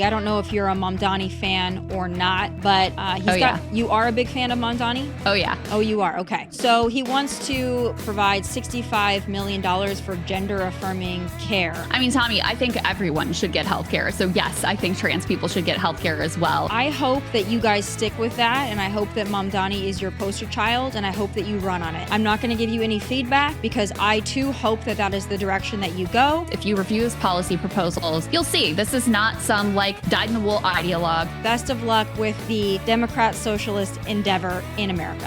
I don't know if you're a Mamdani fan or not, but you are a big fan of Mamdani? Oh, yeah. Oh, you are? Okay. So he wants to provide $65 million for gender-affirming care. I mean, Tomi, I think everyone should get health care. So yes, I think trans people should get health care as well. I hope that you guys stick with that, and I hope that Mamdani is your poster child, and I hope that you run on it. I'm not going to give you any feedback because I, too, hope that that is the direction that you go. If you review his policy proposals, you'll see this is not some, dyed-in-the-wool ideologue. Best of luck with the Democrat socialist endeavor in America.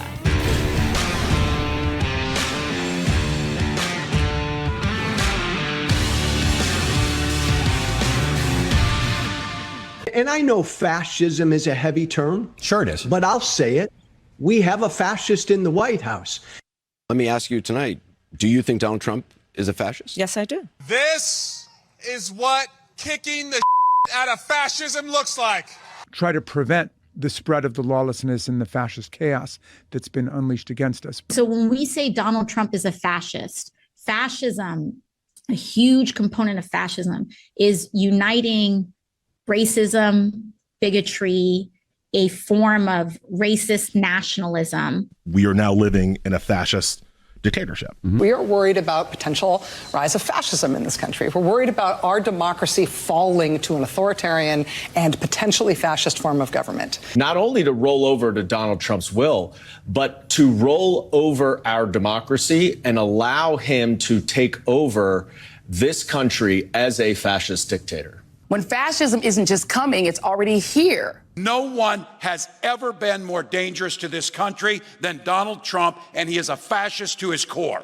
And I know fascism is a heavy term. Sure it is. But I'll say it. We have a fascist in the White House. Let me ask you tonight, do you think Donald Trump is a fascist? Yes, I do. This is what kicking the out of fascism looks like. Try to prevent the spread of the lawlessness and the fascist chaos that's been unleashed against us. So when we say Donald Trump is a fascist, fascism, a huge component of fascism is uniting racism, bigotry, a form of racist nationalism. We are now living in a fascist dictatorship. Mm-hmm. We are worried about potential rise of fascism in this country. We're worried about our democracy falling to an authoritarian and potentially fascist form of government. Not only to roll over to Donald Trump's will, but to roll over our democracy and allow him to take over this country as a fascist dictator. When fascism isn't just coming, it's already here. No one has ever been more dangerous to this country than Donald Trump, and he is a fascist to his core.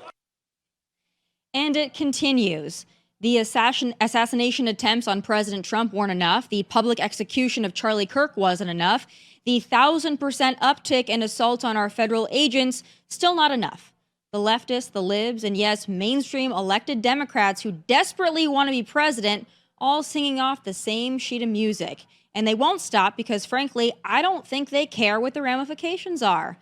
And it continues. The assassination attempts on President Trump weren't enough. The public execution of Charlie Kirk wasn't enough. The 1,000% uptick in assaults on our federal agents, still not enough. The leftists, the libs, and yes, mainstream elected Democrats who desperately want to be president, all singing off the same sheet of music. And they won't stop because, frankly, I don't think they care what the ramifications are.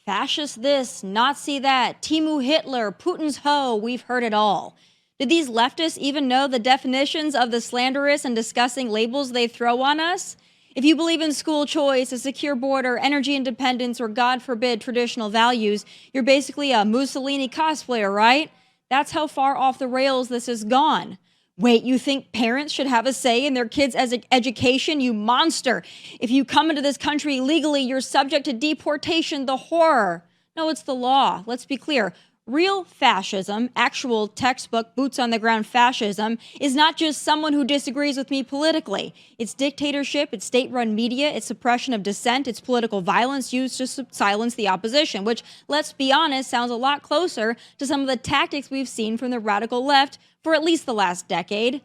Fascist this, Nazi that, Timu Hitler, Putin's hoe, we've heard it all. Did these leftists even know the definitions of the slanderous and disgusting labels they throw on us? If you believe in school choice, a secure border, energy independence, or God forbid, traditional values, you're basically a Mussolini cosplayer, right? That's how far off the rails this has gone. Wait, you think parents should have a say in their kids' education? You monster. If you come into this country illegally, you're subject to deportation, the horror. No, it's the law. Let's be clear. Real fascism, actual textbook boots on the ground fascism, is not just someone who disagrees with me politically. It's dictatorship, it's state-run media, it's suppression of dissent, it's political violence used to silence the opposition, which, let's be honest, sounds a lot closer to some of the tactics we've seen from the radical left for at least the last decade.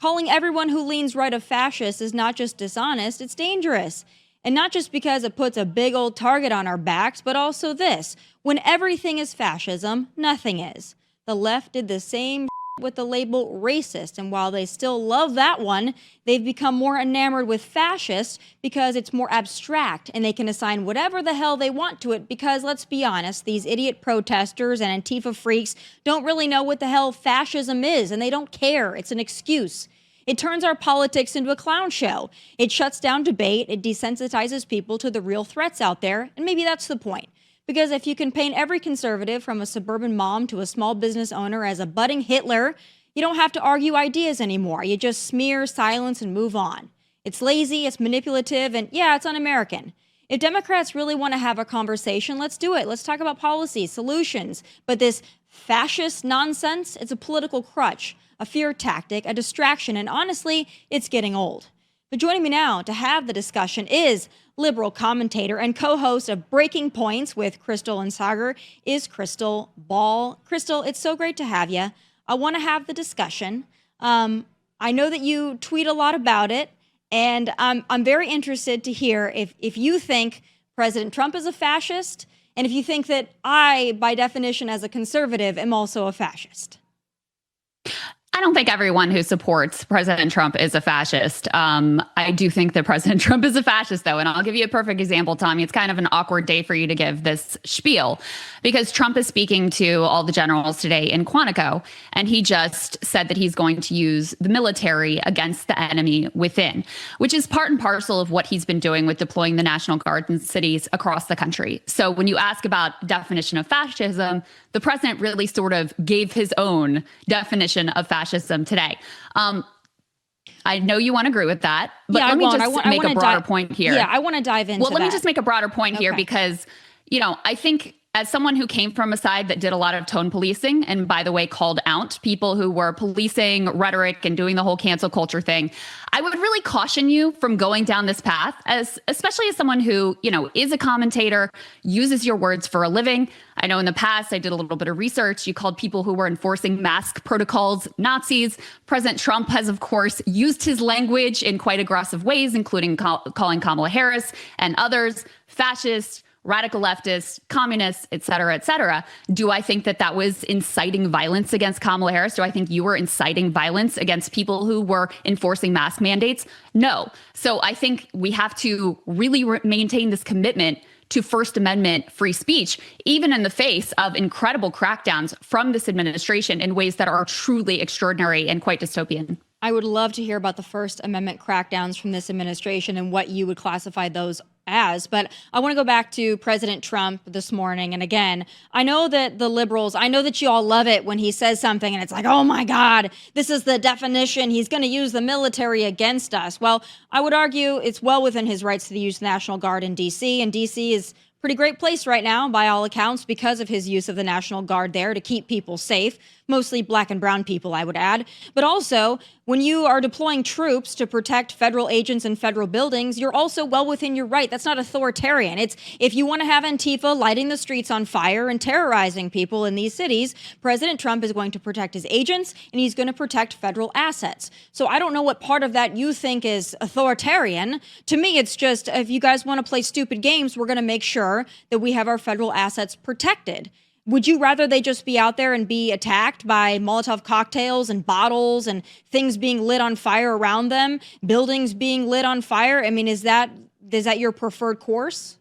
Calling everyone who leans right a fascist is not just dishonest, it's dangerous. And not just because it puts a big old target on our backs, but also this. When everything is fascism, nothing is. The left did the same with the label racist, and while they still love that one, they've become more enamored with fascist because it's more abstract and they can assign whatever the hell they want to it because, let's be honest, these idiot protesters and Antifa freaks don't really know what the hell fascism is, and they don't care. It's an excuse. It turns our politics into a clown show. It shuts down debate. It desensitizes people to the real threats out there. And maybe that's the point. Because if you can paint every conservative from a suburban mom to a small business owner as a budding Hitler, you don't have to argue ideas anymore. You just smear, silence, and move on. It's lazy, it's manipulative, and yeah, it's un-American. If Democrats really want to have a conversation, let's do it. Let's talk about policy, solutions. But this fascist nonsense, it's a political crutch, a fear tactic, a distraction, and honestly, it's getting old. But joining me now to have the discussion is liberal commentator and co-host of Breaking Points with Krystal and Saagar is Krystal Ball. Krystal, it's so great to have you. I want to have the discussion. I know that you tweet a lot about it, and I'm very interested to hear if you think President Trump is a fascist, and if you think that I, by definition as a conservative, am also a fascist. I don't think everyone who supports President Trump is a fascist. I do think that President Trump is a fascist, though. And I'll give you a perfect example, Tommy. It's kind of an awkward day for you to give this spiel because Trump is speaking to all the generals today in Quantico. And he just said that he's going to use the military against the enemy within, which is part and parcel of what he's been doing with deploying the National Guard in cities across the country. So when you ask about definition of fascism, the president really sort of gave his own definition of fascism today. I know you want to agree with that, but let me just make a broader point here. Yeah, I want to dive into that. Well, let me just make a broader point here because, I think as someone who came from a side that did a lot of tone policing and, by the way, called out people who were policing rhetoric and doing the whole cancel culture thing, I would really caution you from going down this path, especially as someone who, is a commentator, uses your words for a living. I know in the past, I did a little bit of research. You called people who were enforcing mask protocols Nazis. President Trump has, of course, used his language in quite aggressive ways, including calling Kamala Harris and others fascist, radical leftists, communists, et cetera, et cetera. Do I think that that was inciting violence against Kamala Harris? Do I think you were inciting violence against people who were enforcing mask mandates? No. So I think we have to really maintain this commitment to First Amendment free speech, even in the face of incredible crackdowns from this administration in ways that are truly extraordinary and quite dystopian. I would love to hear about the First Amendment crackdowns from this administration and what you would classify those as. But I want to go back to President Trump this morning. And again, I know that the liberals, I know that you all love it when he says something and it's like, oh my God, this is the definition. He's going to use the military against us. Well, I would argue it's well within his rights to use the National Guard in D.C. And D.C. is a pretty great place right now, by all accounts, because of his use of the National Guard there to keep people safe. Mostly black and brown people, I would add. But also, when you are deploying troops to protect federal agents and federal buildings, you're also well within your right. That's not authoritarian. It's if you want to have Antifa lighting the streets on fire and terrorizing people in these cities, President Trump is going to protect his agents and he's going to protect federal assets. So I don't know what part of that you think is authoritarian. To me, it's just if you guys want to play stupid games, we're going to make sure that we have our federal assets protected. Would you rather they just be out there and be attacked by Molotov cocktails and bottles and things being lit on fire around them, buildings being lit on fire? I mean, is that your preferred course?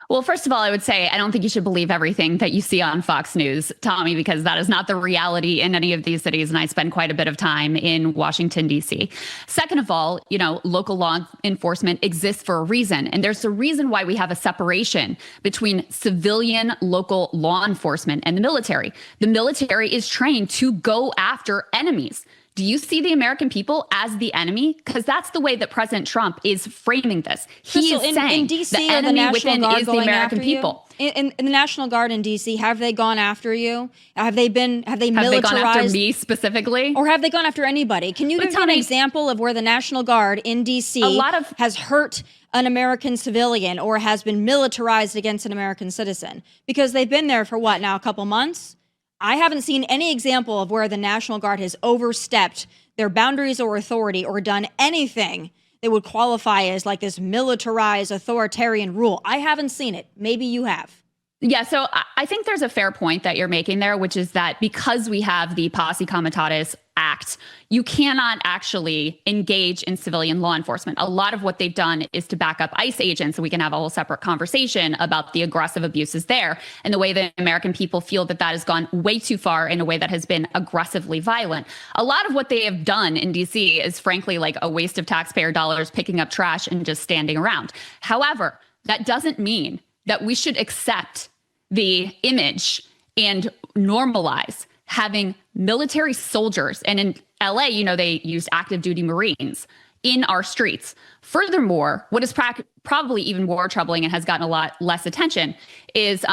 Well, first of all, I would say I don't think you should believe everything that you see on Fox News, Tommy, because that is not the reality in any of these cities. And I spend quite a bit of time in Washington, D.C. Second of all, local law enforcement exists for a reason. And there's a reason why we have a separation between civilian local law enforcement and the military. The military is trained to go after enemies. Do you see the American people as the enemy? Because that's the way that President Trump is framing this. He is saying the enemy within is the American people. In the National Guard in D.C., have they gone after you? Have they militarized? Have they gone after me specifically? Or have they gone after anybody? Can you give me an example of where the National Guard in D.C. has hurt an American civilian or has been militarized against an American citizen? Because they've been there for what now, a couple months? I haven't seen any example of where the National Guard has overstepped their boundaries or authority or done anything that would qualify as like this militarized authoritarian rule. I haven't seen it. Maybe you have. Yeah, so I think there's a fair point that you're making there, which is that because we have the Posse Comitatus Act, you cannot actually engage in civilian law enforcement. A lot of what they've done is to back up ICE agents, so we can have a whole separate conversation about the aggressive abuses there and the way that American people feel that that has gone way too far in a way that has been aggressively violent. A lot of what they have done in DC is frankly like a waste of taxpayer dollars, picking up trash and just standing around. However, that doesn't mean that we should accept the image and normalize having military soldiers. And in LA, they used active duty Marines in our streets. Furthermore, what is probably even more troubling and has gotten a lot less attention is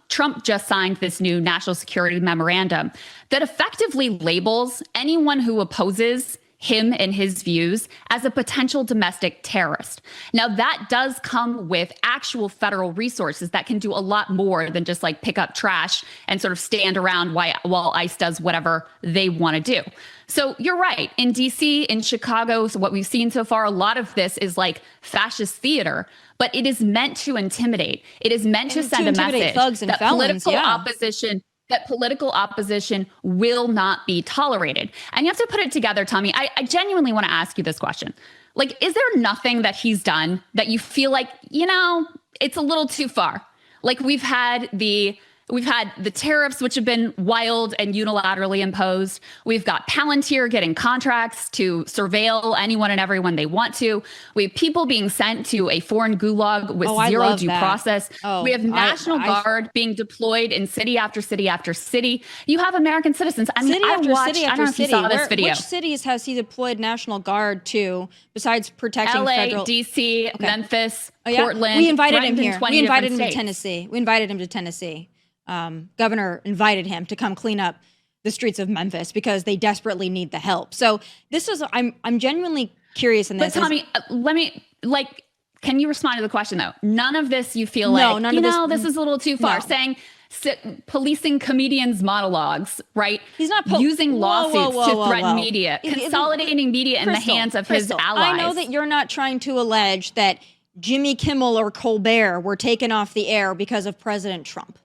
Trump just signed this new national security memorandum that effectively labels anyone who opposes him and his views as a potential domestic terrorist. Now, that does come with actual federal resources that can do a lot more than just like pick up trash and sort of stand around while ICE does whatever they want to do. So you're right. In DC, in Chicago, so what we've seen so far, a lot of this is like fascist theater, but it is meant to intimidate. It is meant to send a message thugs and that felons, political opposition. that political opposition will not be tolerated. And you have to put it together, Tomi. I genuinely want to ask you this question. Like, is there nothing that he's done that you feel like, it's a little too far? Like, we've had the tariffs, which have been wild and unilaterally imposed. We've got Palantir getting contracts to surveil anyone and everyone they want to. We have people being sent to a foreign gulag with zero due process. We have National Guard being deployed in city after city after city. You have American citizens. I mean, I don't know if you saw this video. Which cities has he deployed National Guard to besides protecting LA, federal? DC, Memphis, Yeah? Portland. We invited him here. 20 We invited him different to Tennessee. We invited him to Tennessee. Governor invited him to come clean up the streets of Memphis because they desperately need the help. So this is, I'm genuinely curious in this. But Tomi, can you respond to the question though? None of this you feel like, this is a little too far. Saying policing comedians' monologues, right? He's not using lawsuits to threaten media, consolidating media in the hands of his allies. I know that you're not trying to allege that Jimmy Kimmel or Colbert were taken off the air because of President Trump.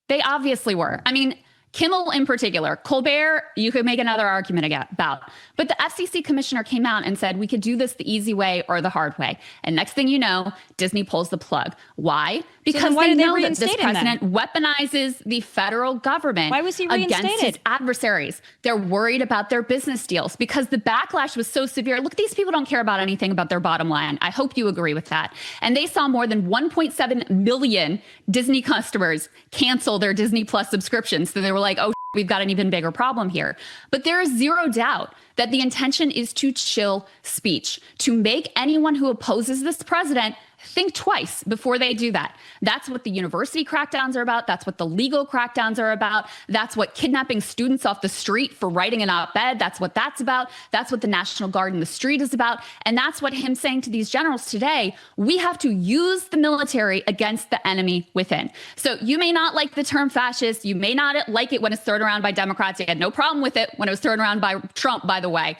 They obviously were. I mean, Kimmel in particular, Colbert, you could make another argument about. But the FCC commissioner came out and said we could do this the easy way or the hard way. And next thing you know, Disney pulls the plug. Why? Because they know that this president weaponizes the federal government against his adversaries. They're worried about their business deals because the backlash was so severe. Look, these people don't care about anything about their bottom line. I hope you agree with that. And they saw more than 1.7 million Disney customers cancel their Disney Plus subscriptions. So they were like, oh, we've got an even bigger problem here. But there is zero doubt that the intention is to chill speech, to make anyone who opposes this president think twice before they do that. That's what the university crackdowns are about. That's what the legal crackdowns are about. That's what kidnapping students off the street for writing an op-ed. That's what that's about. That's what the National Guard in the street is about. And that's what him saying to these generals today, we have to use the military against the enemy within. So you may not like the term fascist. You may not like it when it's thrown around by Democrats. You had no problem with it when it was thrown around by Trump, by the way.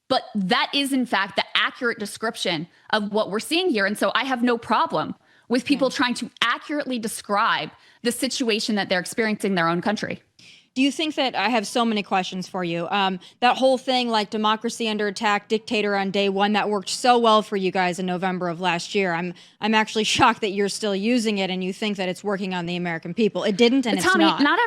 But that is, in fact, the accurate description of what we're seeing here. And so I have no problem with people trying to accurately describe the situation that they're experiencing in their own country. Do you think that I have so many questions for you? That whole thing like democracy under attack, dictator on day one, that worked so well for you guys in November of last year. I'm actually shocked that you're still using it and you think that it's working on the American people. It didn't, and Tomi, it's not.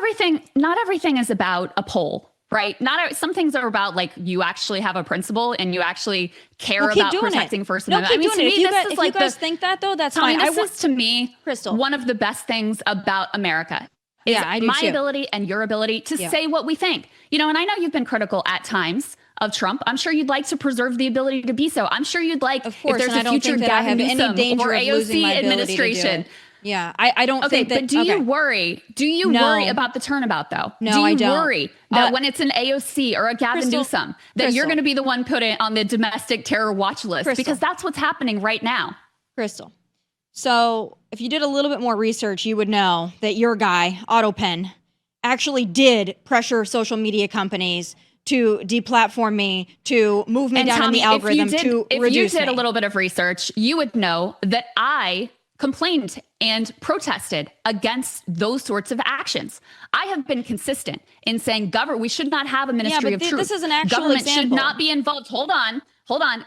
Not everything is about a poll. Right. Some things are about like you actually have a principle and you actually care about protecting First Amendment. I mean, to me, if you guys think that though, that's fine. This is to me, Krystal, one of the best things about America. Is I do my too. ability and your ability to say what we think. And I know you've been critical at times of Trump. I'm sure you'd like to preserve the ability to be so. I'm sure you'd like, of course, if there's a future Gavin Newsom or AOC administration. Yeah, I don't think that. But do you worry? Do you worry about the turnabout, though? No, I don't. Do you worry that when it's an AOC or a Gavin Newsom, that you're going to be the one put on the domestic terror watch list? Because that's what's happening right now. Krystal. So if you did a little bit more research, you would know that your guy, AutoPen, actually did pressure social media companies to deplatform me, to move me down in the algorithm, to reduce me. If you did a little bit of research, you would know that I complained and protested against those sorts of actions. I have been consistent in saying we should not have a ministry of truth. This is an actual government example. should not be involved. Hold on.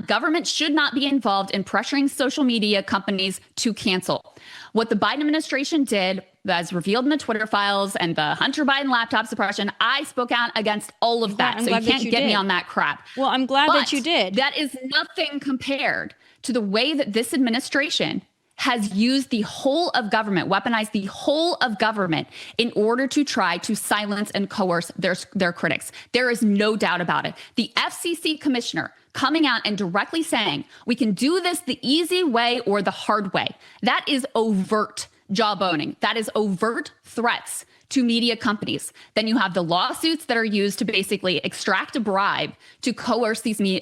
Government should not be involved in pressuring social media companies to cancel. What the Biden administration did, as revealed in the Twitter files and the Hunter Biden laptop suppression, I spoke out against all of that. So you can't get me on that crap. Well, I'm glad that you did. That is nothing compared to the way that this administration has used the whole of government, weaponized the whole of government in order to try to silence and coerce their critics. There is no doubt about it. The FCC commissioner coming out and directly saying, we can do this the easy way or the hard way. That is overt jawboning. That is overt threats to media companies. Then you have the lawsuits that are used to basically extract a bribe to coerce these media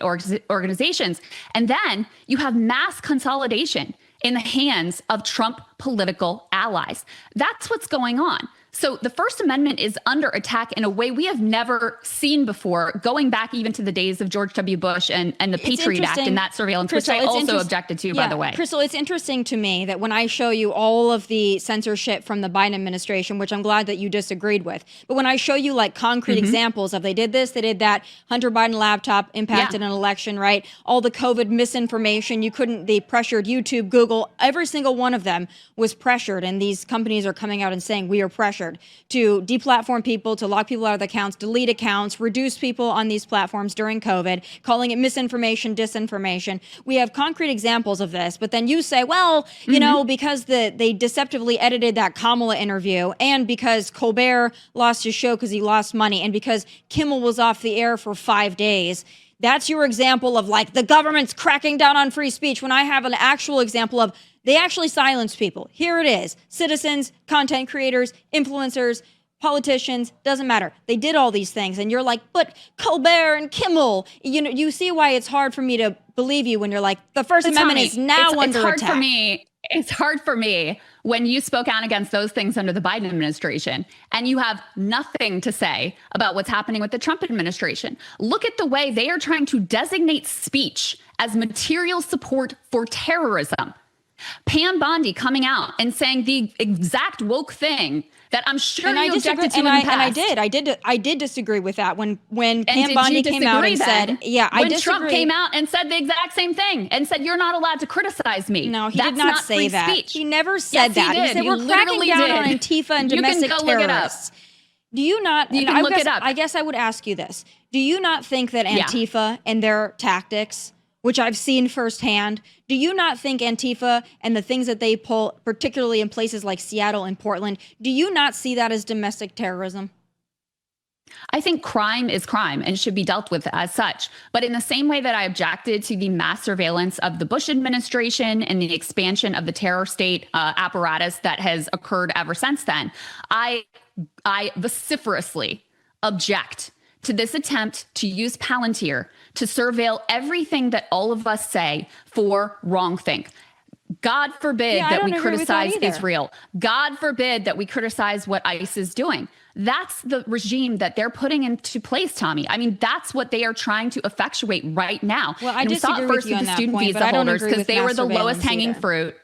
organizations. And then you have mass consolidation in the hands of Trump political allies. That's what's going on. So the First Amendment is under attack in a way we have never seen before, going back even to the days of George W. Bush and the Patriot Act and that surveillance, which I also objected to, by the way. Krystal, it's interesting to me that when I show you all of the censorship from the Biden administration, which I'm glad that you disagreed with, but when I show you like concrete examples of they did this, they did that, Hunter Biden laptop impacted an election, right? All the COVID misinformation, they pressured YouTube, Google, every single one of them was pressured. And these companies are coming out and saying we are pressured to deplatform people, to lock people out of the accounts, delete accounts, reduce people on these platforms during COVID, calling it misinformation, disinformation. We have concrete examples of this, but then you say, well, you know, because they deceptively edited that Kamala interview, and because Colbert lost his show because he lost money, and because Kimmel was off the air for 5 days, that's your example of like the government's cracking down on free speech, when I have an actual example of they actually silence people. Here it is. Citizens, content creators, influencers, politicians, doesn't matter. They did all these things. And you're like, but Colbert and Kimmel, you know, you see why it's hard for me to believe you when you're like, the First Amendment is now under attack. It's hard for me when you spoke out against those things under the Biden administration and you have nothing to say about what's happening with the Trump administration. Look at the way they are trying to designate speech as material support for terrorism. Pam Bondi coming out and saying the exact woke thing that I'm sure you objected to in the past. And I did disagree with that when Pam Bondi came out and said, I disagree. Trump came out and said the exact same thing and said, you're not allowed to criticize me. No, he did not say that. Speech. He never said that. He said, we're cracking down on Antifa and domestic terrorists. Do you not? You can look it up. I guess I would ask you this. Do you not think that Antifa and their tactics, which I've seen firsthand, do you not think Antifa and the things that they pull, particularly in places like Seattle and Portland, do you not see that as domestic terrorism? I think crime is crime and should be dealt with as such. But in the same way that I objected to the mass surveillance of the Bush administration and the expansion of the terror state apparatus that has occurred ever since then, I vociferously object to this attempt to use Palantir to surveil everything that all of us say for wrongthink. God forbid that we criticize Israel. God forbid that we criticize what ICE is doing. That's the regime that they're putting into place, Tomi. I mean, that's what they are trying to effectuate right now. Well, I disagree with you on that point, but I don't agree with because they were the lowest hanging fruit.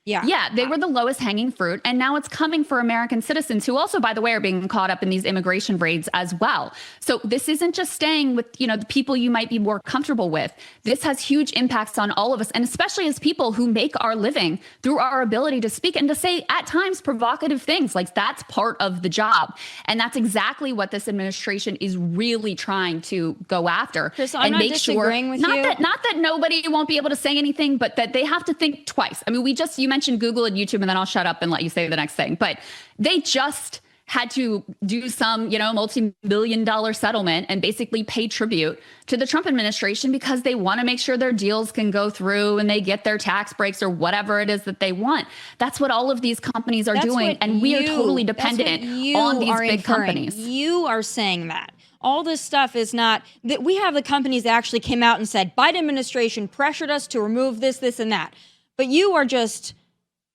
Yeah, they were the lowest hanging fruit. And now it's coming for American citizens who also, by the way, are being caught up in these immigration raids as well. So this isn't just staying with, you know, the people you might be more comfortable with. This has huge impacts on all of us, and especially as people who make our living through our ability to speak and to say at times provocative things. Like, that's part of the job. And that's exactly what this administration is really trying to go after. Krystal, and I'm not make disagreeing with you. Not that nobody won't be able to say anything, but that they have to think twice. I mean, you mentioned Google and YouTube, and then I'll shut up and let you say the next thing. But they just had to do some, you know, multi-million-dollar settlement and basically pay tribute to the Trump administration because they want to make sure their deals can go through and they get their tax breaks or whatever it is that they want. That's what all of these companies are doing, and we are totally dependent on these big companies. You are saying that. All this stuff is not that we have the companies that actually came out and said Biden administration pressured us to remove this, this, and that. But you are just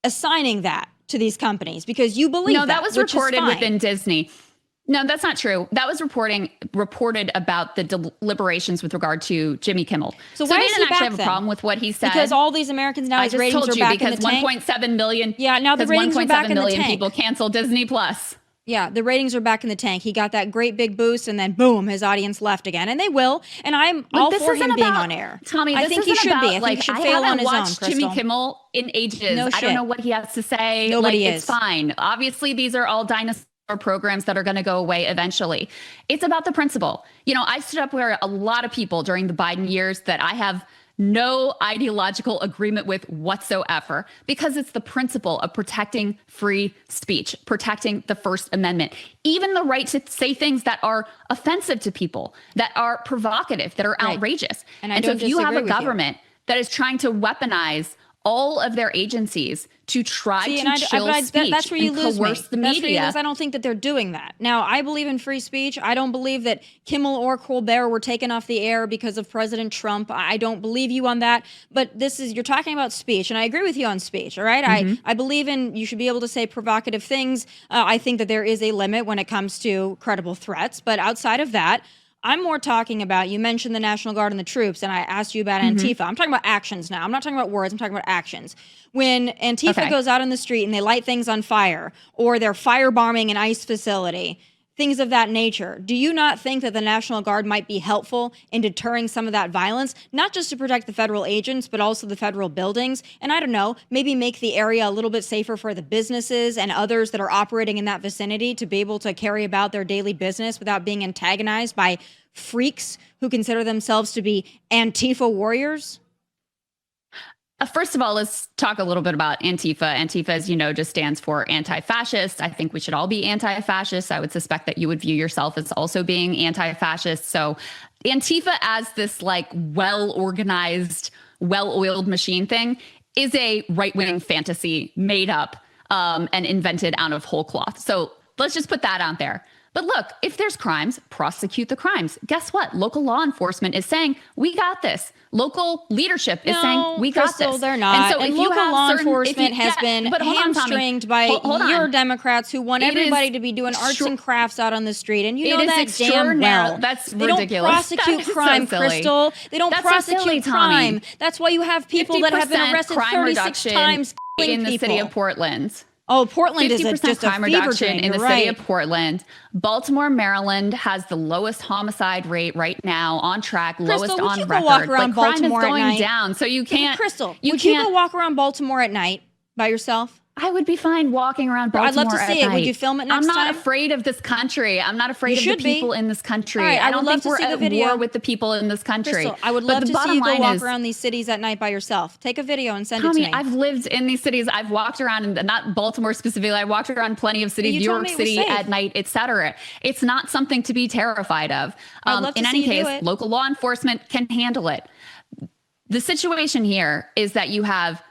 assigning that to these companies because you believe that was reported within Disney. No, that's not true. That was reported about the deliberations with regard to Jimmy Kimmel. So why they is didn't he actually back have a problem with what he said. Because all these Americans now, his ratings are back in the tank. Because 1.7 million. Yeah, now the ratings are back in the tank. 1.7 million people canceled Disney Plus. Yeah, the ratings are back in the tank. He got that great big boost, and then boom, his audience left again, and they will. And I'm all for him being on air. Tomi, I think he should be. I think he should fail on his own. I haven't watched Jimmy Kimmel in ages. No shit. I don't know what he has to say. Nobody is. It's fine. Obviously, these are all dinosaur programs that are going to go away eventually. It's about the principle. You know, I stood up where a lot of people during the Biden years that I have no ideological agreement with whatsoever, because it's the principle of protecting free speech, protecting the First Amendment, even the right to say things that are offensive to people, that are provocative, that are outrageous. And so if you have a government that is trying to weaponize all of their agencies to try to chill speech that's where you and lose coerce the me. That's where you media. lose. I don't think that they're doing that. Now, I believe in free speech. I don't believe that Kimmel or Colbert were taken off the air because of President Trump. I don't believe you on that. But you're talking about speech, and I agree with you on speech, all right? I believe in you should be able to say provocative things. I think that there is a limit when it comes to credible threats. But outside of that, I'm more talking about, you mentioned the National Guard and the troops, and I asked you about Antifa. I'm talking about actions now. I'm not talking about words. I'm talking about actions. When Antifa goes out in the street and they light things on fire, or they're firebombing an ICE facility, things of that nature, do you not think that the National Guard might be helpful in deterring some of that violence, not just to protect the federal agents, but also the federal buildings? And I don't know, maybe make the area a little bit safer for the businesses and others that are operating in that vicinity to be able to carry about their daily business without being antagonized by freaks who consider themselves to be Antifa warriors? First of all, let's talk a little bit about Antifa. Antifa, as you know, just stands for anti-fascist. I think we should all be anti-fascist. I would suspect that you would view yourself as also being anti-fascist. So Antifa as this like well-organized, well-oiled machine thing is a right-wing fantasy made up and invented out of whole cloth. So let's just put that out there. But look, if there's crimes, prosecute the crimes. Guess what? Local law enforcement is saying, we got this. Local leadership is saying, we got Krystal, this. they're not. And so and local law enforcement has been hamstringed by your Democrats who want everybody to be doing arts and crafts out on the street. And you know that damn well. That's they ridiculous. Don't prosecute crime, so Krystal. They don't prosecute crime. That's why you have people that have been arrested 36 times in the city of Portland. Oh, Portland is just a crime fever reduction dream. in the city of Portland. Baltimore, Maryland has the lowest homicide rate right now, on track, Krystal, lowest on you record. go walk around crime Baltimore is going at night? down, so you can't. Krystal, would you go walk around Baltimore at night by yourself? I would be fine walking around Baltimore. I'd love to see it. Would you film it next time? I'm not afraid of this country. I'm not afraid of the people in this country. Right, I don't think we're at war with the people in this country. Krystal, I would love to see you go walk around these cities at night by yourself. Take a video and send it to me. I've lived in these cities. I've walked around, not Baltimore specifically. I walked around plenty of cities, New York City at night, etc. It's not something to be terrified of. In any case, local law enforcement can handle it. The situation here is that you have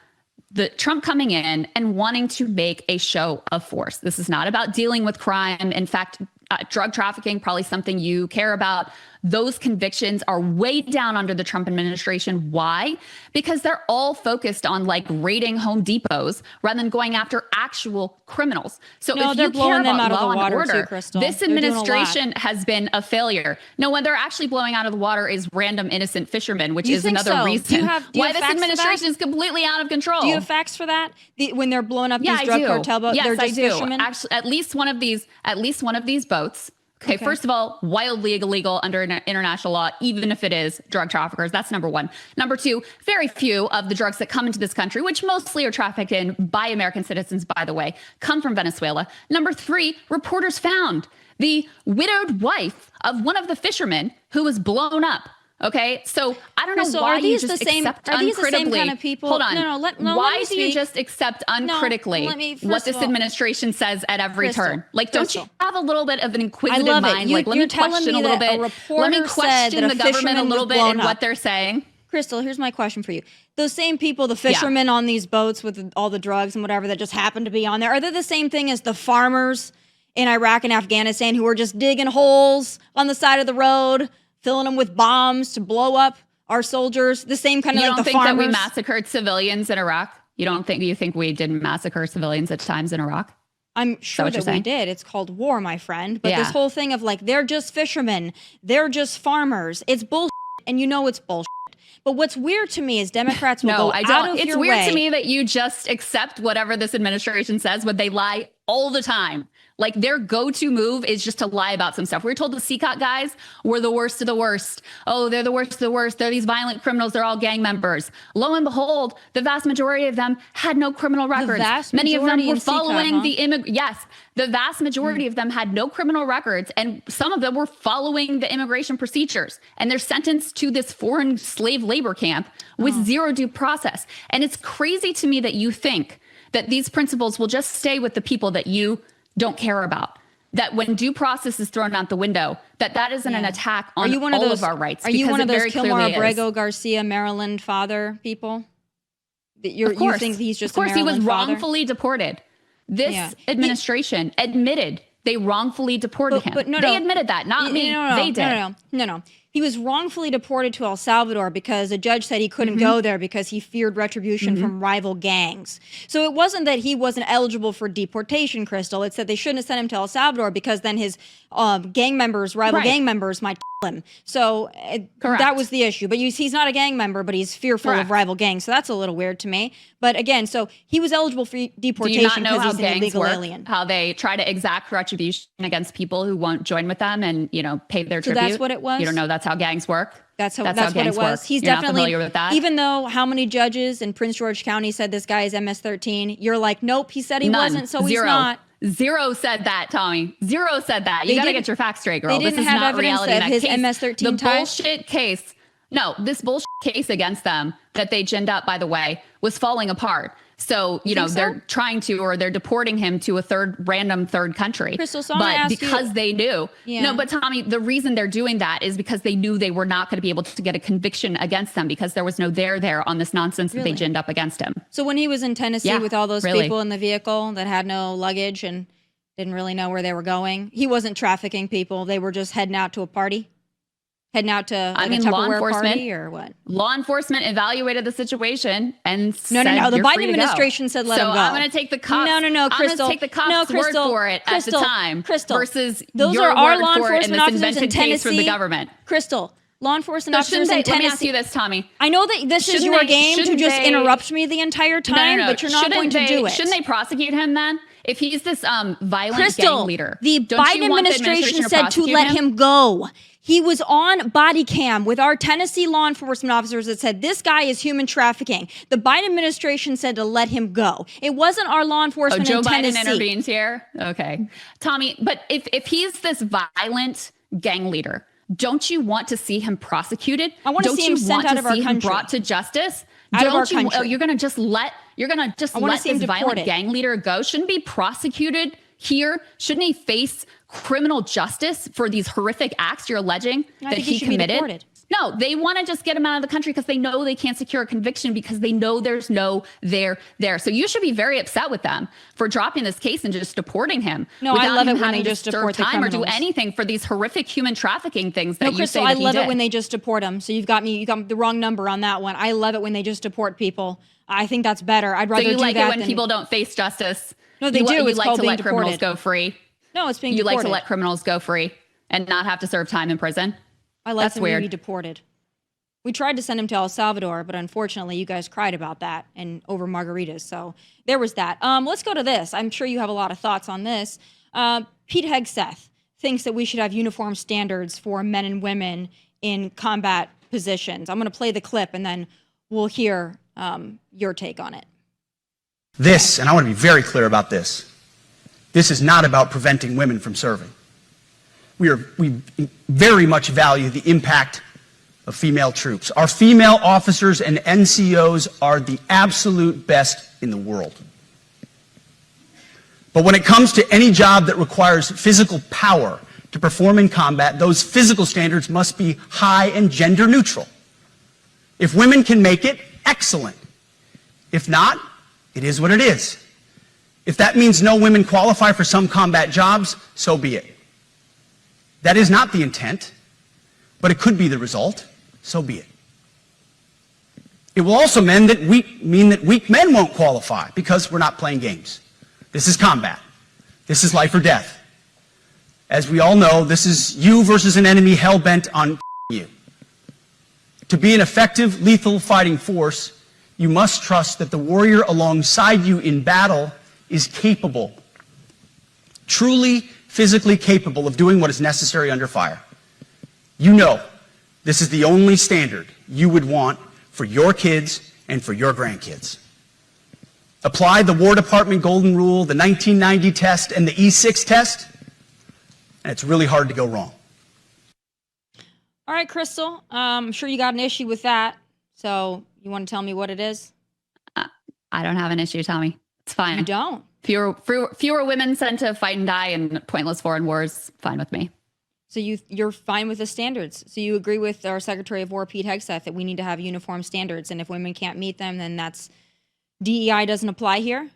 the Trump coming in and wanting to make a show of force. This is not about dealing with crime. In fact, drug trafficking, probably something you care about. Those convictions are way down under the Trump administration. Why? Because they're all focused on like raiding Home Depots rather than going after actual criminals. So if you care about law and order, this administration has been a failure. No, when they're actually blowing out of the water is random innocent fishermen, which is another reason why this administration is completely out of control. Do you have facts for that? When they're blowing up these drug cartel boats, they're just fishermen? Actually, at least one of these boats. Okay, first of all, wildly illegal under international law, even if it is drug traffickers. That's number one. Number two, very few of the drugs that come into this country, which mostly are trafficked in by American citizens, by the way, come from Venezuela. Number three, reporters found the widowed wife of one of the fishermen who was blown up. Okay, so I don't know why you just accept uncritically. Are these the same kind of people? Hold on. Why do you just accept uncritically what this administration says at every turn? Like, don't you have a little bit of an inquisitive mind? Like, let me question a little bit. Let me question the government a little bit and what they're saying. Krystal, here's my question for you. Those same people, the fishermen on these boats with all the drugs and whatever that just happen to be on there, are they the same thing as the farmers in Iraq and Afghanistan who are just digging holes on the side of the road, filling them with bombs to blow up our soldiers? The same kind of like the farmers. You don't think that we massacred civilians in Iraq? You think we didn't massacre civilians at times in Iraq? I'm sure that we did. It's called war, my friend. But this whole thing of like, they're just fishermen, they're just farmers, it's bullshit, and you know it's bullshit. But what's weird to me is Democrats will go out of your way. It's weird to me that you just accept whatever this administration says when they lie all the time. Like, their go-to move is just to lie about some stuff. We were told the CCOT guys were the worst of the worst. Oh, they're the worst of the worst. They're these violent criminals. They're all gang members. Lo and behold, the vast majority of them had no criminal records. Many of them were following the vast majority of them had no criminal records, and some of them were following the immigration procedures. And they're sentenced to this foreign slave labor camp with zero due process. And it's crazy to me that you think that these principles will just stay with the people that you don't care about, that when due process is thrown out the window, that isn't an attack on all of our rights. Are you one of those Kilmar Abrego Garcia, Maryland father people? You think he's just of course a he was Maryland father? wrongfully deported. This administration admitted they wrongfully deported him. But they admitted that, not me. They did. No. He was wrongfully deported to El Salvador because a judge said he couldn't go there because he feared retribution from rival gangs. So it wasn't that he wasn't eligible for deportation, Krystal. It's that they shouldn't have sent him to El Salvador because then his rival gang members might kill him. So that was the issue. But he's not a gang member, but he's fearful of rival gangs. So that's a little weird to me. But again, so he was eligible for deportation because he's an illegal alien. How they try to exact retribution against people who won't join with them and, pay their tribute. So that's what it was? You don't know that's how gangs work? That's what it was. He's You're definitely not familiar with that? Even though how many judges in Prince George County said this guy is MS-13, you're like, nope, he said he wasn't, so he's not. Zero said that, Tommy. Zero said that. You got to get your facts straight, girl. They didn't have evidence of his MS-13 ties. Bullshit case. No, this bullshit case against them that they ginned up, by the way, was falling apart. So, they're trying to, or they're deporting him to a random third country. Krystal, so but because they knew. No, but Tommy, the reason they're doing that is because they knew they were not going to be able to get a conviction against them because there was no there on this nonsense that they ginned up against him. So when he was in Tennessee with all those people in the vehicle that had no luggage and didn't really know where they were going, he wasn't trafficking people. They were just heading out to a party. Heading out to a Tupperware party or what? Law enforcement evaluated the situation and no. The Biden administration said let him go. I'm going to take the cops. No, Krystal. I'm going to take the cops' word for it at the time. Krystal, versus those your are our word law for it enforcement and this officers in invented Tennessee. case from the government. Krystal, law enforcement officers in Tennessee. Let me ask you this, Tommy. I know that this is your game to just interrupt me the entire time, but you're not going to do it. Shouldn't they prosecute him then? If he's this violent gang leader, the Biden administration said to let him go. He was on body cam with our Tennessee law enforcement officers that said this guy is human trafficking. The Biden administration said to let him go. It wasn't our law enforcement in Tennessee. Joe Biden intervenes here? Okay. Tommy, but if he's this violent gang leader, don't you want to see him prosecuted? I want to see him sent out of our country. Him brought to justice? Out of our country. You're going to just let this violent gang leader go? Shouldn't be prosecuted here? Shouldn't he face criminal justice for these horrific acts you're alleging that he committed? No, they want to just get him out of the country because they know they can't secure a conviction because they know there's no there. So you should be very upset with them for dropping this case and just deporting him. No, I love it when they just deport the criminals. Or do anything for these horrific human trafficking things that you say Krystal, that he did. I love it when they just deport them. So you got the wrong number on that one. I love it when they just deport people. I think that's better. I'd rather do that. So you like it when people don't face justice? No, they do. You it's like called to being let deported. criminals go free? No, it's being deported. You like to let criminals go free and not have to serve time in prison? I like them to be deported. We tried to send him to El Salvador, but unfortunately you guys cried about that and over margaritas. So there was that. Let's go to this. I'm sure you have a lot of thoughts on this. Pete Hegseth thinks that we should have uniform standards for men and women in combat positions. I'm going to play the clip and then we'll hear your take on it. This, and I want to be very clear about this, this is not about preventing women from serving. We very much value the impact of female troops. Our female officers and NCOs are the absolute best in the world. But when it comes to any job that requires physical power to perform in combat, those physical standards must be high and gender neutral. If women can make it, excellent. If not, it is what it is. If that means no women qualify for some combat jobs, so be it. That is not the intent, but it could be the result. So be it. It will also mean that weak men won't qualify because we're not playing games. This is combat. This is life or death. As we all know, this is you versus an enemy hell-bent on you. To be an effective, lethal fighting force, you must trust that the warrior alongside you in battle is capable, truly physically capable of doing what is necessary under fire. You know this is the only standard you would want for your kids and for your grandkids. Apply the War Department Golden Rule, the 1990 test, and the E6 test, and it's really hard to go wrong. All right, Krystal, I'm sure you got an issue with that. So you want to tell me what it is? I don't have an issue, Tommy. It's fine. You don't? Fewer women sent to fight and die in pointless foreign wars, fine with me. So you're fine with the standards. So you agree with our Secretary of War, Pete Hegseth, that we need to have uniform standards. And if women can't meet them, then that's DEI doesn't apply here?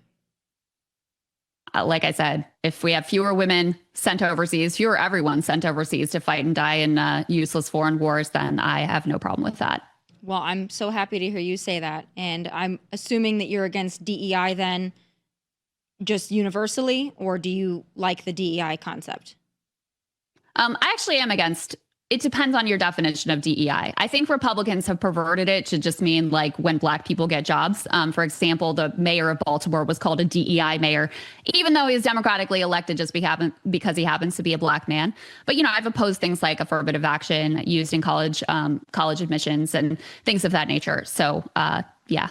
Like I said, if we have fewer women sent overseas, fewer everyone sent overseas to fight and die in useless foreign wars, then I have no problem with that. Well, I'm so happy to hear you say that. And I'm assuming that you're against DEI then just universally, or do you like the DEI concept? I actually am against. It depends on your definition of DEI. I think Republicans have perverted it to just mean like when Black people get jobs. For example, the mayor of Baltimore was called a DEI mayor, even though he was democratically elected just because he happens to be a Black man. But, you know, I've opposed things like affirmative action used in college admissions and things of that nature. So, yeah.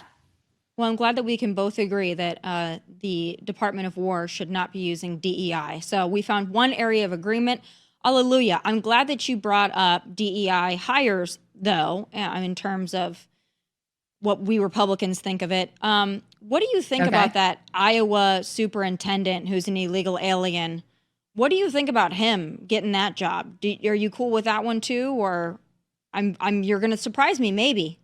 Well, I'm glad that we can both agree that the Department of War should not be using DEI. So we found one area of agreement. Hallelujah. I'm glad that you brought up DEI hires, though, in terms of what we Republicans think of it. What do you think about that Iowa superintendent who's an illegal alien? What do you think about him getting that job? Are you cool with that one too, or you're going to surprise me, maybe?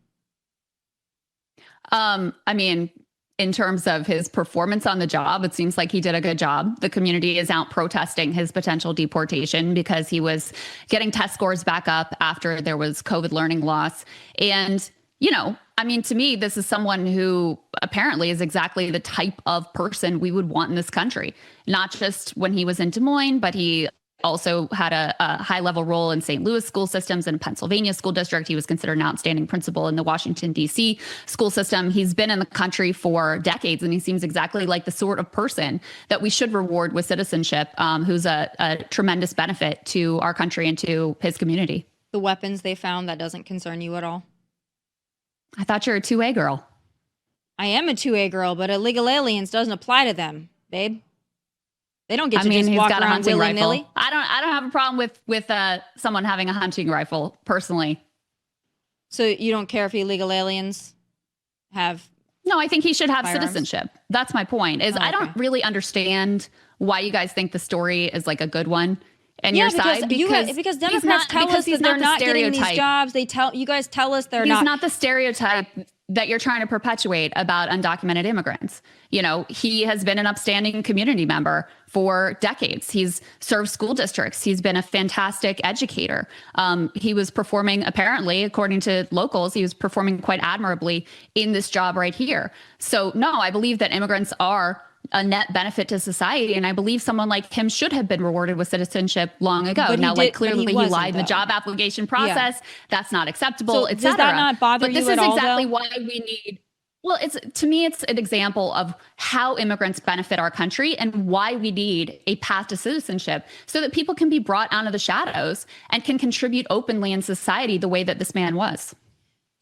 I mean, in terms of his performance on the job, it seems like he did a good job. The community is out protesting his potential deportation because he was getting test scores back up after there was COVID learning loss. And, you know, I mean, to me, this is someone who apparently is exactly the type of person we would want in this country, not just when he was in Des Moines, but he also had a high-level role in St. Louis school systems and Pennsylvania school district. He was considered an outstanding principal in the Washington, D.C. school system. He's been in the country for decades, and he seems exactly like the sort of person that we should reward with citizenship, who's a tremendous benefit to our country and to his community. The weapons they found, that doesn't concern you at all? I thought you're a 2A girl. I am a 2A girl, but illegal aliens doesn't apply to them, babe. They don't get to just walk around willy-nilly. I don't have a problem with someone having a hunting rifle personally. So you don't care if illegal aliens have? No, I think he should have firearms? citizenship. That's my point. I don't really understand why you guys think the story is like a good one. And your side, because Democrats tell us that they're not getting these jobs. You guys tell us they're not. He's not the stereotype that you're trying to perpetuate about undocumented immigrants. You know, he has been an upstanding community member for decades. He's served school districts. He's been a fantastic educator. He was performing, apparently, according to locals, he was performing quite admirably in this job right here. So no, I believe that immigrants are a net benefit to society. And I believe someone like him should have been rewarded with citizenship long ago. Now, clearly he lied in the job application process. Yeah. That's not acceptable, et cetera. Does that not bother you at all? But this is exactly why we need, well, to me, it's an example of how immigrants benefit our country and why we need a path to citizenship so that people can be brought out of the shadows and can contribute openly in society the way that this man was.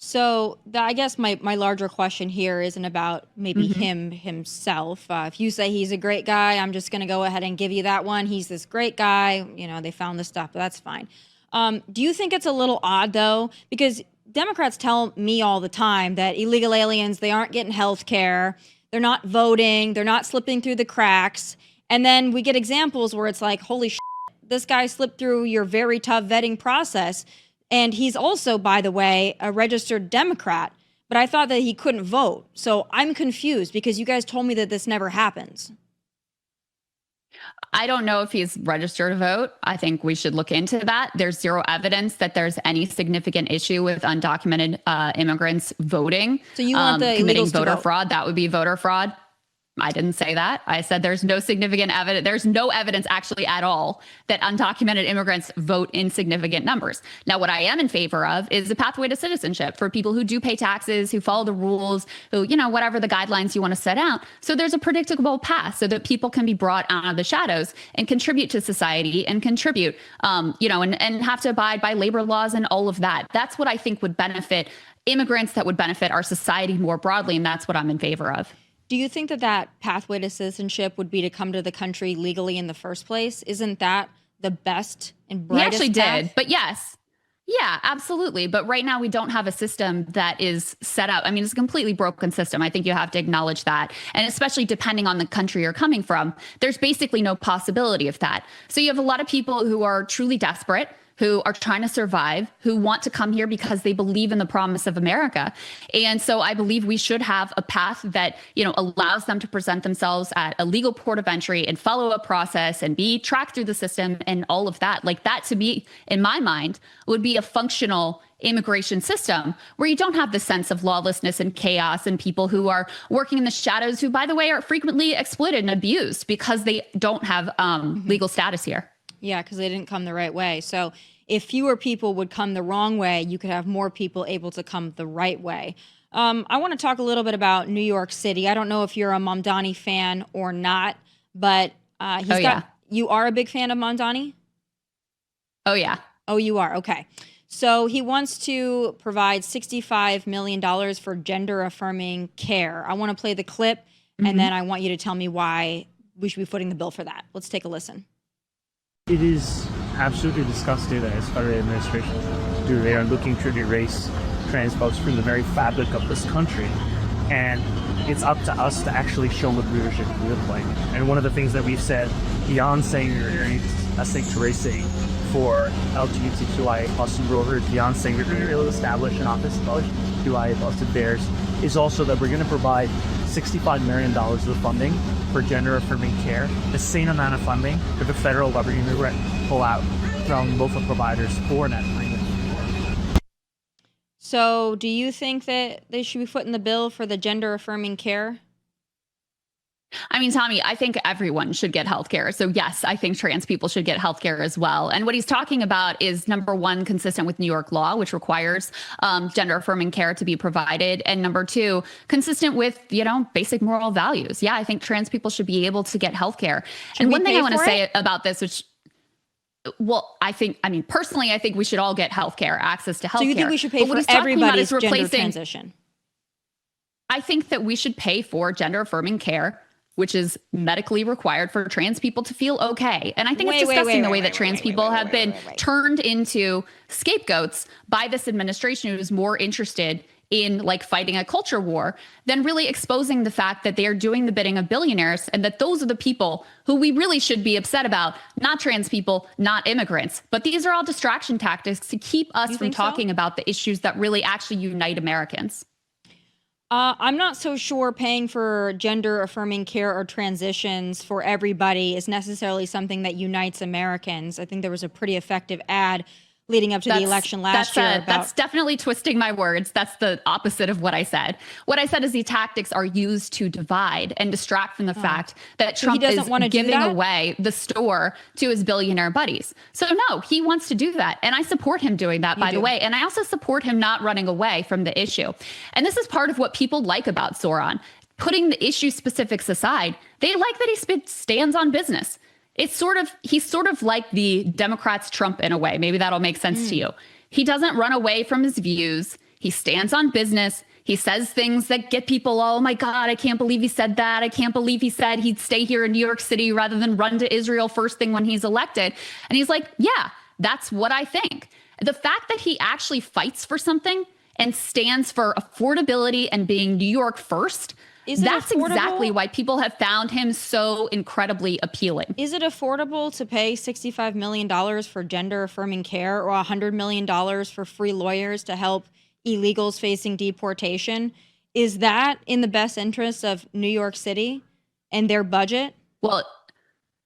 So I guess my larger question here isn't about maybe him himself. If you say he's a great guy, I'm just going to go ahead and give you that one. He's this great guy. You know, they found this stuff, but that's fine. Do you think it's a little odd, though? Because Democrats tell me all the time that illegal aliens, they aren't getting health care. They're not voting. They're not slipping through the cracks. And then we get examples where it's like, holy shit, this guy slipped through your very tough vetting process. And he's also, by the way, a registered Democrat, but I thought that he couldn't vote. So I'm confused because you guys told me that this never happens. I don't know if he's registered to vote. I think we should look into that. There's zero evidence that there's any significant issue with undocumented immigrants voting. So you want the committing voter fraud? That would be voter fraud. I didn't say that. I said there's no significant evidence. There's no evidence actually at all that undocumented immigrants vote in significant numbers. Now, what I am in favor of is a pathway to citizenship for people who do pay taxes, who follow the rules, who, you know, whatever the guidelines you want to set out. So there's a predictable path so that people can be brought out of the shadows and contribute to society and contribute, you know, and have to abide by labor laws and all of that. That's what I think would benefit immigrants, that would benefit our society more broadly. And that's what I'm in favor of. Do you think that that pathway to citizenship would be to come to the country legally in the first place? Isn't that the best and brightest He actually path? did, but yes. Yeah, absolutely. But right now we don't have a system that is set up. I mean, it's a completely broken system. I think you have to acknowledge that. And especially depending on the country you're coming from, there's basically no possibility of that. So you have a lot of people who are truly desperate, who are trying to survive, who want to come here because they believe in the promise of America. And so I believe we should have a path that, allows them to present themselves at a legal port of entry and follow a process and be tracked through the system and all of that. Like that, to me, in my mind, would be a functional immigration system where you don't have the sense of lawlessness and chaos and people who are working in the shadows, who, by the way, are frequently exploited and abused because they don't have legal status here. Yeah, because they didn't come the right way. So if fewer people would come the wrong way, you could have more people able to come the right way. I want to talk a little bit about New York City. I don't know if you're a Mamdani fan or not, but you are a big fan of Mamdani? Oh, yeah. Oh, you are. Okay. So he wants to provide $65 million for gender-affirming care. I want to play the clip, and then I want you to tell me why we should be footing the bill for that. Let's take a listen. It is absolutely disgusting that this federal administration do. They are looking to erase trans folks from the very fabric of this country. And it's up to us to actually show what leadership can look like. And one of the things that we've said beyond saying you're ethnic tracing for LGBTQIA plus enrollers, beyond saying we're going to establish an office of LGBTQIA plus bears, is also that we're going to provide $65 million of funding for gender-affirming care, the same amount of funding that the federal government will pull out from local providers for that agreement. So do you think that they should be footing the bill for the gender-affirming care? I mean, Tomi, I think everyone should get healthcare. So yes, I think trans people should get healthcare as well. And what he's talking about is, number one, consistent with New York law, which requires gender affirming care to be provided. And number two, consistent with, basic moral values. Yeah, I think trans people should be able to get healthcare. And one thing I want to say about this, which, personally, I think we should all get healthcare, access to healthcare. So you think we should pay for everybody's gender transition? I think that we should pay for gender affirming care, which is medically required for trans people to feel okay. And I think it's disgusting the way that trans people have been turned into scapegoats by this administration, who is more interested in fighting a culture war than really exposing the fact that they are doing the bidding of billionaires, and that those are the people who we really should be upset about, not trans people, not immigrants. But these are all distraction tactics to keep us from talking about the issues that really actually unite Americans. I'm not so sure paying for gender-affirming care or transitions for everybody is necessarily something that unites Americans. I think there was a pretty effective ad leading up to the election last year. That's definitely twisting my words. That's the opposite of what I said. What I said is these tactics are used to divide and distract from the fact that Trump is giving away the store to his billionaire buddies. So no, he wants to do that. And I support him doing that, by the way. And I also support him not running away from the issue. And this is part of what people like about Zohran. Putting the issue specifics aside, they like that he stands on business. He's sort of like the Democrats' Trump in a way. Maybe that'll make sense to you. He doesn't run away from his views. He stands on business. He says things that get people, oh my God, I can't believe he said that. I can't believe he said he'd stay here in New York City rather than run to Israel first thing when he's elected. And he's like, yeah, that's what I think. The fact that he actually fights for something and stands for affordability and being New York first, that's exactly why people have found him so incredibly appealing. Is it affordable to pay $65 million for gender-affirming care, or $100 million for free lawyers to help illegals facing deportation? Is that in the best interest of New York City and their budget? Well,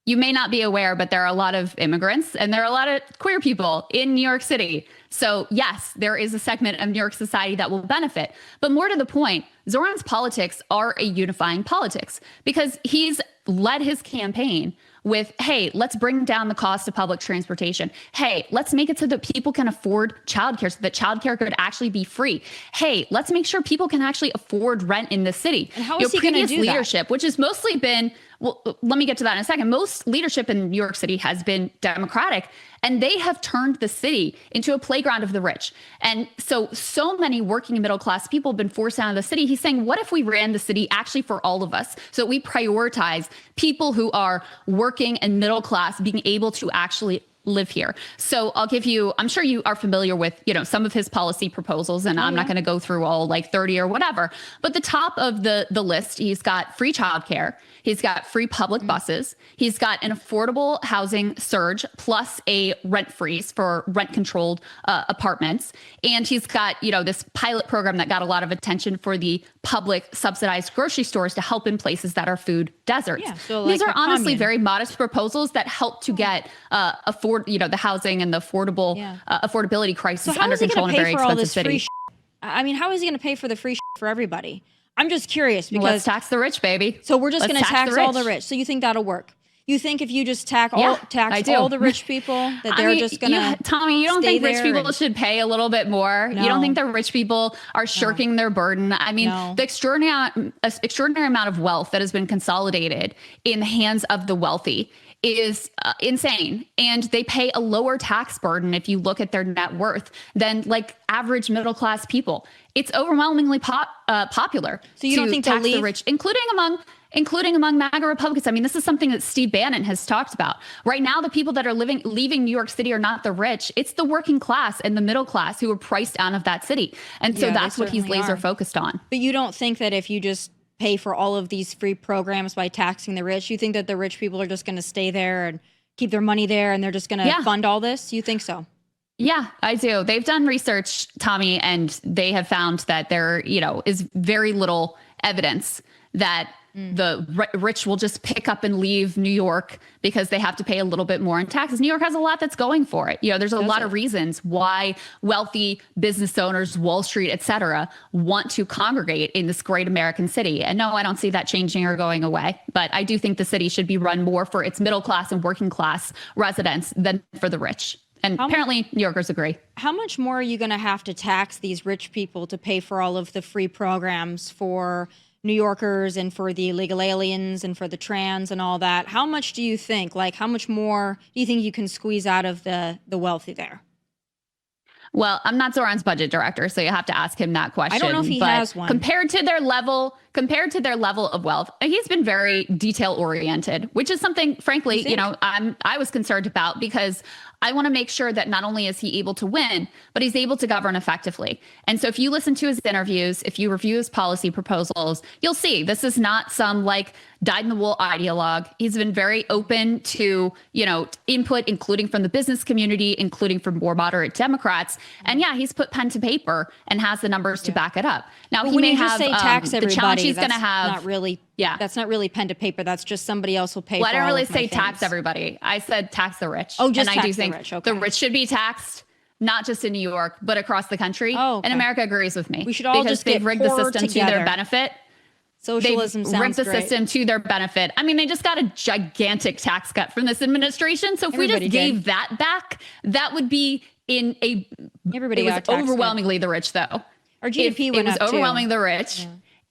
you may not be aware, but there are a lot of immigrants and there are a lot of queer people in New York City. So yes, there is a segment of New York society that will benefit. But more to the point, Zohran's politics are a unifying politics, because he's led his campaign with, hey, let's bring down the cost of public transportation. Hey, let's make it so that people can afford childcare, so that childcare could actually be free. Hey, let's make sure people can actually afford rent in the city. And how is he going to do leadership, which has mostly been, well, let me get to that in a second. Most leadership in New York City has been Democratic, and they have turned the city into a playground of the rich. And so many working and middle class people have been forced out of the city. He's saying, what if we ran the city actually for all of us? So we prioritize people who are working and middle class being able to actually live here. So I'll give you, I'm sure you are familiar with, some of his policy proposals, and I'm not going to go through all like 30 or whatever, but the top of the list, he's got free childcare. He's got free public buses. He's got an affordable housing surge plus a rent freeze for rent controlled apartments. And he's got, this pilot program that got a lot of attention for the public subsidized grocery stores to help in places that are food deserts. Yeah, so these like are a honestly commune. very modest proposals that help to get the housing and the affordability crisis So how under is he control going in to a pay very for all expensive this city. free I mean, how is he going to pay for the free for everybody? I'm just curious because Let's tax the rich, baby. So we're just Let's going to tax the all the rich. So you think that'll work? You think if you just tax I do. all the rich people that they're just going to Tommy, you don't think rich people should pay a little bit more? No. You don't think the rich people are shirking their burden? I mean, the extraordinary amount of wealth that has been consolidated in the hands of the wealthy is insane. And they pay a lower tax burden if you look at their net worth than like average middle class people. It's overwhelmingly popular. So you don't think they'll tax the leave? rich, including among MAGA Republicans. I mean, this is something that Steve Bannon has talked about. Right now, the people that are leaving New York City are not the rich. It's the working class and the middle class who are priced out of that city. And so that's what he's laser focused on. But you don't think that if you just pay for all of these free programs by taxing the rich, you think that the rich people are just going to stay there and keep their money there and they're just going to fund all this? You think so? Yeah, I do. They've done research, Tommy, and they have found that there, is very little evidence that the rich will just pick up and leave New York because they have to pay a little bit more in taxes. New York has a lot that's going for it. There's a lot of reasons why wealthy business owners, Wall Street, et cetera, want to congregate in this great American city. And no, I don't see that changing or going away. But I do think the city should be run more for its middle class and working class residents than for the rich. And apparently New Yorkers agree. How much more are you going to have to tax these rich people to pay for all of the free programs for New Yorkers and for the illegal aliens and for the trans and all that? How much do you think, how much more do you think you can squeeze out of the wealthy there? Well, I'm not Zohran's budget director, so you have to ask him that question. I don't know if he has one. Compared to their level of wealth, he's been very detail oriented, which is something, frankly, I was concerned about because I want to make sure that not only is he able to win, but he's able to govern effectively. And so if you listen to his interviews, if you review his policy proposals, you'll see this is not some dyed-in-the-wool ideologue. He's been very open to, input, including from the business community, including from more moderate Democrats. And he's put pen to paper and has the numbers to back it up. Now, But he when may you have just say tax the challenge everybody, he's going to that's have. not really, that's not really pen to paper. That's just somebody else will pay Well, for I don't all really of my say tax things. everybody. I said tax the rich. Oh, just and I do tax the think rich, okay. the rich should be taxed, not just in New York, but across the country. Oh, okay. And America agrees with me. We should all because just they've get rigged the poor system to together. their benefit. Socialism They've sounds rigged the great. system to their benefit. I mean, they just got a gigantic tax cut from this administration. So if Everybody we just did. gave that back, that would be Everybody it was got tax cut. overwhelmingly the rich, though. Our GDP It went was up, too. overwhelming the rich.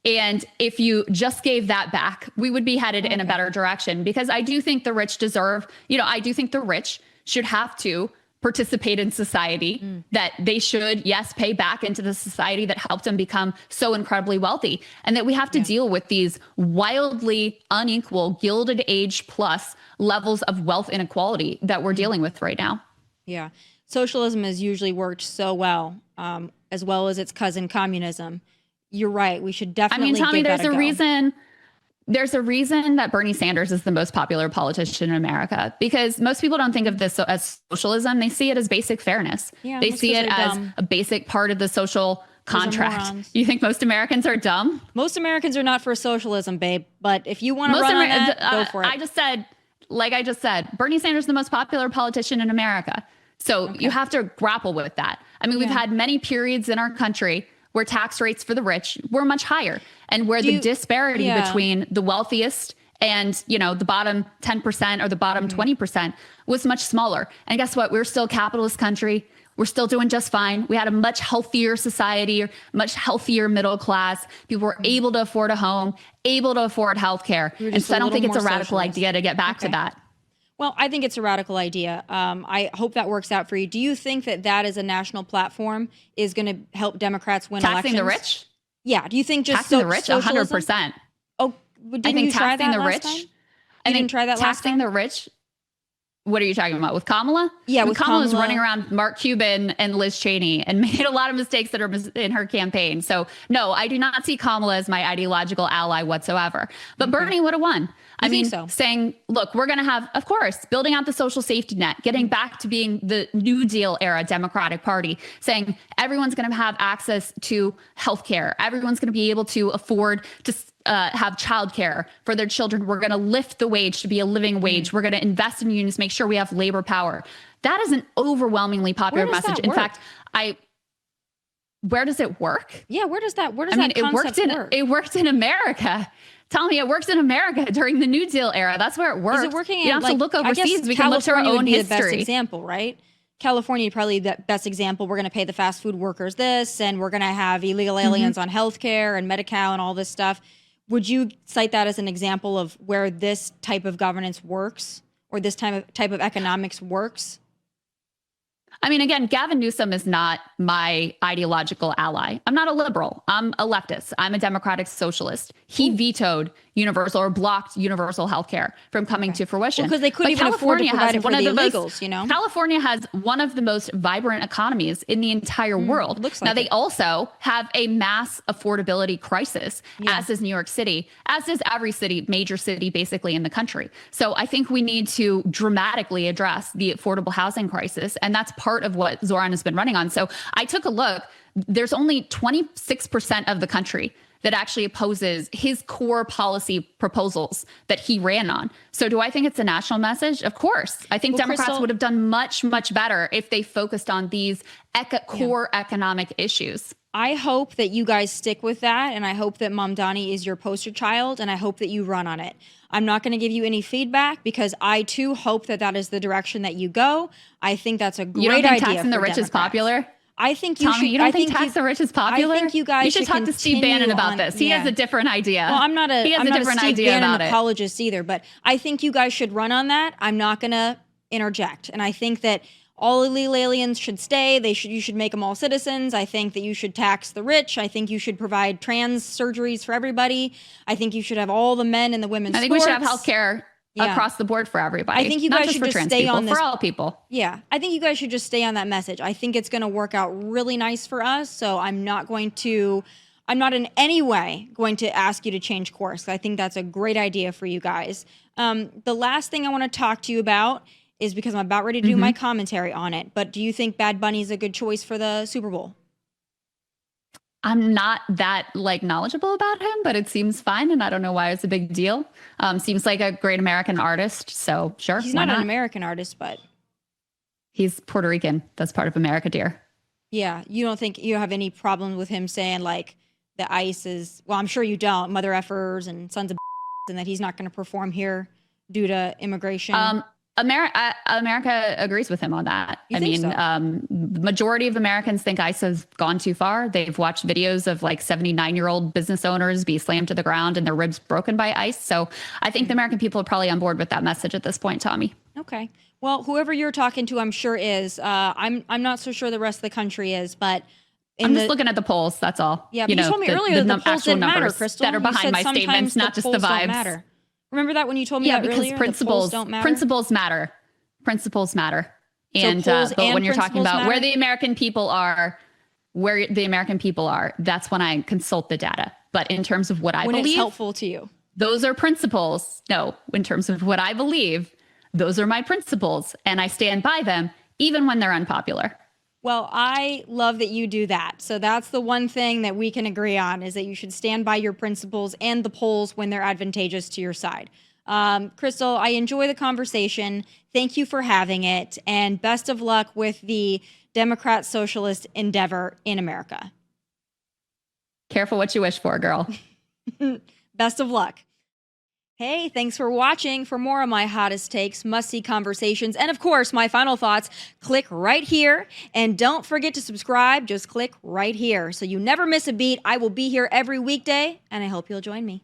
And if you just gave that back, we would be headed in a better direction, because I do think the rich deserve, I do think the rich should have to participate in society, that they should, yes, pay back into the society that helped them become so incredibly wealthy, and that we have to deal with these wildly unequal Gilded Age plus levels of wealth inequality that we're dealing with right now. Yeah. Socialism has usually worked so well as its cousin communism. You're right. We should definitely Tommy, give that there's a reason that Bernie Sanders is the most popular politician in America, because most people don't think of this as socialism. They see it as basic fairness. Yeah, they that's see 'cause it they're as dumb. a basic part of the social Those are contract. morons. You think most Americans are dumb? Most Americans are not for socialism, babe. But if you want to run on that, go for it. I just said, Bernie Sanders is the most popular politician in America. So you have to grapple with that. I mean, we've had many periods in our country where tax rates for the rich were much higher, and where the disparity between the wealthiest and, the bottom 10% or the bottom 20% was much smaller. And guess what? We're still a capitalist country. We're still doing just fine. We had a much healthier society, much healthier middle class. People were able to afford a home, able to afford healthcare. And so I don't think it's a radical idea to get back to that. Well, I think it's a radical idea. I hope that works out for you. Do you think that as a national platform is going to help Democrats win elections? Taxing the rich? Yeah. Do you think just taxing the rich? socialism? 100%. Oh, didn't you try that last time? You didn't try that last time? Taxing the rich. What are you talking about? With Kamala? Yeah, when with Kamala was Kamala. running around Mark Cuban and Liz Cheney and made a lot of mistakes that are in her campaign. So no, I do not see Kamala as my ideological ally whatsoever. But Bernie would have won. I mean, saying, look, we're going to have, of course, building out the social safety net, getting back to being the New Deal era Democratic Party, saying everyone's going to have access to healthcare. Everyone's going to be able to afford to have childcare for their children. We're going to lift the wage to be a living wage. We're going to invest in unions, make sure we have labor power. That is an overwhelmingly popular message. In fact, where does it work? Yeah, where does that concept work? It worked in America. Tell me, it worked in America during the New Deal era. That's where it worked. Is it working? You don't have to look overseas. We can look to our own history. The best example, right? California probably the best example. We're going to pay the fast food workers this, and we're going to have illegal aliens on healthcare and Medi-Cal and all this stuff. Would you cite that as an example of where this type of governance works, or this type of economics works? I mean, again, Gavin Newsom is not my ideological ally. I'm not a liberal. I'm a leftist. I'm a democratic socialist. He vetoed universal or blocked universal health care from coming to fruition. Because they couldn't even afford to provide it for the illegals, you know? California has one of the most vibrant economies in the entire world. Looks now, like they also have a mass affordability crisis, as does New York City, as does every major city, basically in the country. So I think we need to dramatically address the affordable housing crisis. And that's part of what Zohran has been running on. So I took a look. There's only 26% of the country that actually opposes his core policy proposals that he ran on. So do I think it's a national message? Of course. I think Democrats Krystal, would have done much, much better if they focused on these core economic issues. I hope that you guys stick with that, and I hope that Mamdani is your poster child, and I hope that you run on it. I'm not going to give you any feedback because I too hope that that is the direction that you go. I think that's a great idea. You don't think taxing the rich is popular? I think you Tommy, should. you don't think tax the rich is popular? I think you guys should talk to Steve Bannon about this. He has a different idea. Well, I'm not a Steve Bannon it. apologist either, but I think you guys should run on that. I'm not going to interject, and I think that all illegal aliens should stay. You should make them all citizens. I think that you should tax the rich. I think you should provide trans surgeries for everybody. I think you should have all the men and the women's sports. I think we should have health care across the board for everybody. I think you guys should just stay on this. For all people. Yeah. I think you guys should just stay on that message. I think it's going to work out really nice for us. So I'm not in any way going to ask you to change course. I think that's a great idea for you guys. The last thing I want to talk to you about is because I'm about ready to do my commentary on it. But do you think Bad Bunny is a good choice for the Super Bowl? I'm not that knowledgeable about him, but it seems fine, and I don't know why it's a big deal. Seems like a great American artist, so sure. He's not an American artist, but he's Puerto Rican. That's part of America, dear. Yeah, you don't think you have any problem with him saying the ICE is? Well, I'm sure you don't. Mother effers and sons of and that he's not going to perform here due to immigration. America agrees with him on that. The majority of Americans think ICE has gone too far. They've watched videos of 79-year-old business owners be slammed to the ground and their ribs broken by ICE. So I think the American people are probably on board with that message at this point, Tommy. Okay. Well, whoever you're talking to, I'm sure is. I'm not so sure the rest of the country is, but I'm just looking at the polls. That's all. Yeah, but you told me earlier the polls didn't matter, Krystal. That are behind my statements, not just the vibes. Matter. Remember that when you told me that earlier? Yeah, because principles don't matter. Principles matter. Principles matter. And but when you're talking about where the American people are, that's when I consult the data. But in terms of what I believe, it's helpful to you, those are principles. No, in terms of what I believe, those are my principles, and I stand by them even when they're unpopular. Well, I love that you do that. So that's the one thing that we can agree on, is that you should stand by your principles and the polls when they're advantageous to your side. Krystal, I enjoy the conversation. Thank you for having it. And best of luck with the Democrat socialist endeavor in America. Careful what you wish for, girl. Best of luck. Hey, thanks for watching. For more of my hottest takes, must-see conversations, and of course, my final thoughts, click right here. And don't forget to subscribe. Just click right here so you never miss a beat. I will be here every weekday, and I hope you'll join me.